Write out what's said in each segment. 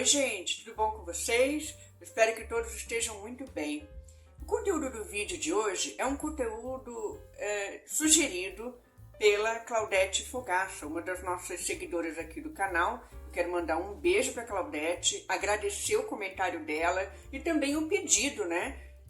Oi, gente, tudo bom com vocês? Eu espero que todos estejam muito bem. O conteúdo do vídeo de hoje é um conteúdo sugerido pela Claudete Fogaça, uma das nossas seguidoras aqui do canal. Eu quero mandar um beijo para a Claudete, agradecer o comentário dela e também o pedido,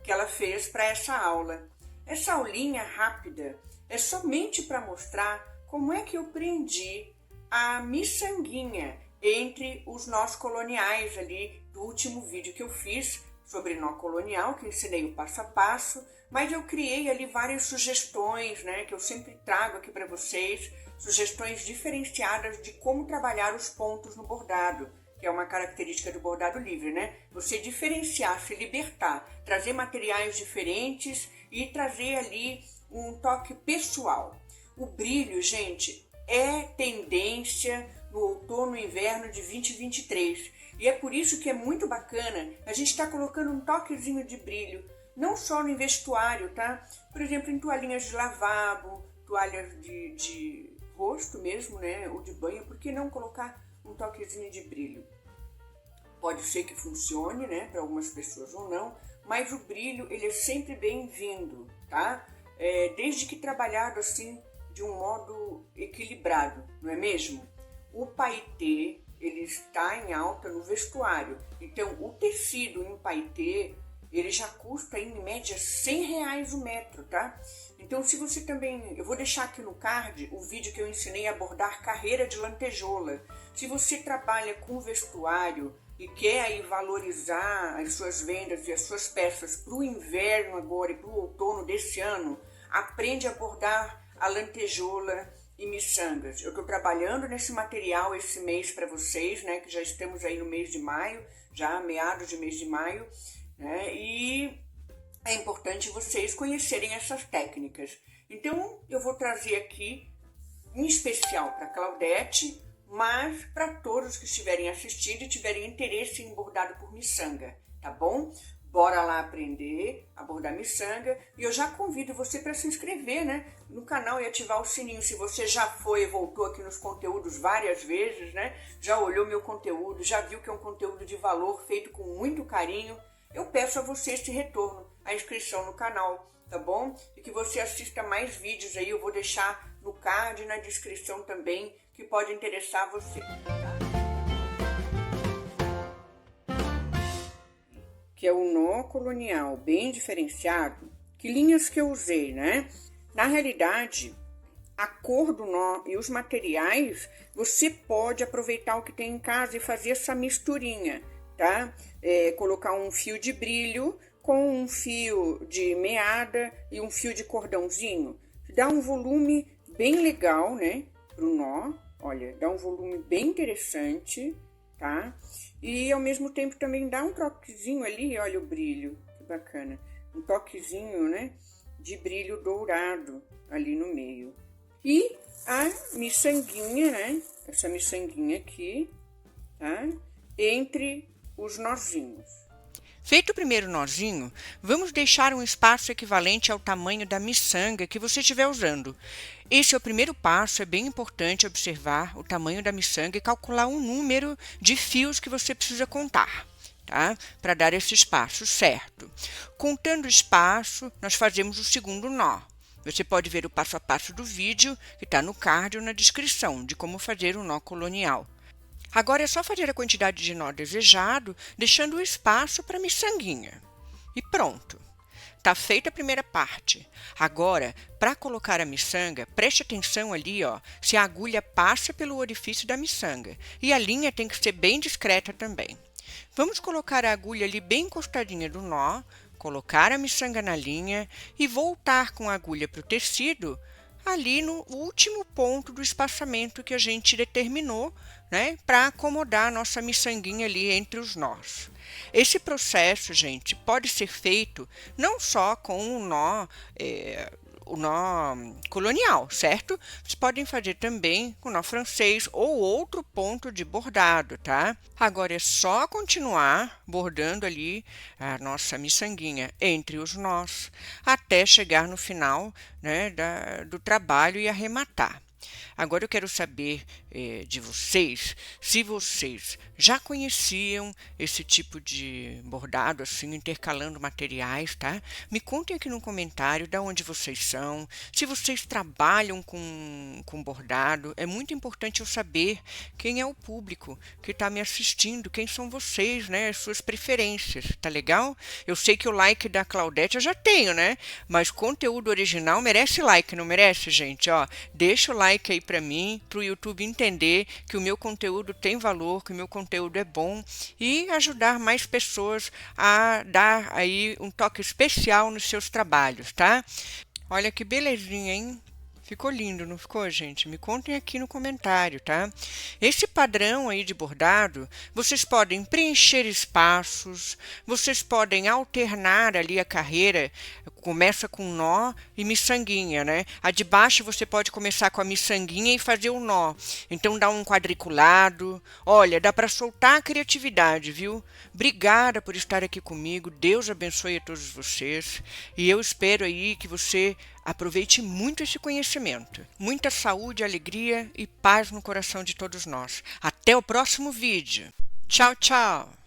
que ela fez para essa aula. Essa aulinha rápida é somente para mostrar como é que eu prendi a miçanguinha entre os nós coloniais ali do último vídeo que eu fiz sobre nó colonial, que eu ensinei o passo a passo, mas eu criei ali várias sugestões, que eu sempre trago aqui para vocês, sugestões diferenciadas de como trabalhar os pontos no bordado, que é uma característica do bordado livre, Você diferenciar, se libertar, trazer materiais diferentes e trazer ali um toque pessoal. O brilho, gente, é tendência no outono e inverno de 2023. E é por isso que é muito bacana a gente estar colocando um toquezinho de brilho, não só no vestuário, tá? Por exemplo, em toalhinhas de lavabo, toalhas de rosto mesmo, ou de banho, por que não colocar um toquezinho de brilho? Pode ser que funcione, para algumas pessoas ou não, mas o brilho, ele é sempre bem-vindo, tá? Desde que trabalhado assim, de um modo equilibrado, não é mesmo? O paetê, ele está em alta no vestuário, então o tecido em paetê, ele já custa em média R$100 o metro, tá? Então se você também, eu vou deixar aqui no card o vídeo que eu ensinei a bordar carreira de lantejola. Se você trabalha com vestuário e quer aí valorizar as suas vendas e as suas peças para o inverno agora e para o outono desse ano, aprende a bordar a lantejola e miçangas. Eu estou trabalhando nesse material esse mês para vocês, que já estamos aí no mês de maio, já meados de mês de maio, e é importante vocês conhecerem essas técnicas. Então, eu vou trazer aqui, em especial para Claudete, mas para todos que estiverem assistindo e tiverem interesse em bordado por miçanga, tá bom? Bora lá aprender a bordar miçanga e eu já convido você para se inscrever, no canal e ativar o sininho. Se você já foi e voltou aqui nos conteúdos várias vezes, já olhou meu conteúdo, já viu que é um conteúdo de valor feito com muito carinho, eu peço a você esse retorno, a inscrição no canal, tá bom? E que você assista mais vídeos aí, eu vou deixar no card e na descrição também, que pode interessar você. Que é o nó colonial bem diferenciado. Que linhas que eu usei, Na realidade, a cor do nó e os materiais, você pode aproveitar o que tem em casa e fazer essa misturinha, tá? Colocar um fio de brilho com um fio de meada e um fio de cordãozinho. Dá um volume bem legal, pro nó. Olha, dá um volume bem interessante, tá? E ao mesmo tempo também dá um toquezinho ali, olha o brilho, que bacana. Um toquezinho, de brilho dourado ali no meio. E a miçanguinha, essa miçanguinha aqui, tá? Entre os nozinhos. Feito o primeiro nozinho, vamos deixar um espaço equivalente ao tamanho da miçanga que você estiver usando. Esse é o primeiro passo, é bem importante observar o tamanho da miçanga e calcular o número de fios que você precisa contar, tá? Para dar esse espaço certo. Contando o espaço, nós fazemos o segundo nó. Você pode ver o passo a passo do vídeo, que está no card ou na descrição, de como fazer o nó colonial. Agora é só fazer a quantidade de nó desejado, deixando o espaço para a miçanguinha. E pronto! Tá feita a primeira parte. Agora, para colocar a miçanga, preste atenção ali, se a agulha passa pelo orifício da miçanga. E a linha tem que ser bem discreta também. Vamos colocar a agulha ali bem encostadinha do nó, colocar a miçanga na linha e voltar com a agulha para o tecido, ali no último ponto do espaçamento que a gente determinou, para acomodar a nossa miçanguinha ali entre os nós. Esse processo, gente, pode ser feito não só com o nó colonial, certo? Vocês podem fazer também com o nó francês ou outro ponto de bordado, tá? Agora é só continuar bordando ali a nossa miçanguinha entre os nós até chegar no final, do trabalho e arrematar. Agora eu quero saber de vocês, se vocês já conheciam esse tipo de bordado, assim, intercalando materiais, tá? Me contem aqui no comentário de onde vocês são, se vocês trabalham com bordado. É muito importante eu saber quem é o público que está me assistindo, quem são vocês, né? As suas preferências, tá legal? Eu sei que o like da Claudete eu já tenho, né? Mas conteúdo original merece like, não merece, gente? Ó, deixa o like aí para mim, para o YouTube entender que o meu conteúdo tem valor, que o meu conteúdo é bom e ajudar mais pessoas a dar aí um toque especial nos seus trabalhos, tá? Olha que belezinha, hein? Ficou lindo, não ficou, gente? Me contem aqui no comentário, tá? Esse padrão aí de bordado, vocês podem preencher espaços, vocês podem alternar ali a carreira, começa com nó e miçanguinha, né? A de baixo você pode começar com a miçanguinha e fazer o nó. Então dá um quadriculado. Olha, dá para soltar a criatividade, viu? Obrigada por estar aqui comigo. Deus abençoe a todos vocês. E eu espero aí que você aproveite muito esse conhecimento. Muita saúde, alegria e paz no coração de todos nós. Até o próximo vídeo. Tchau, tchau!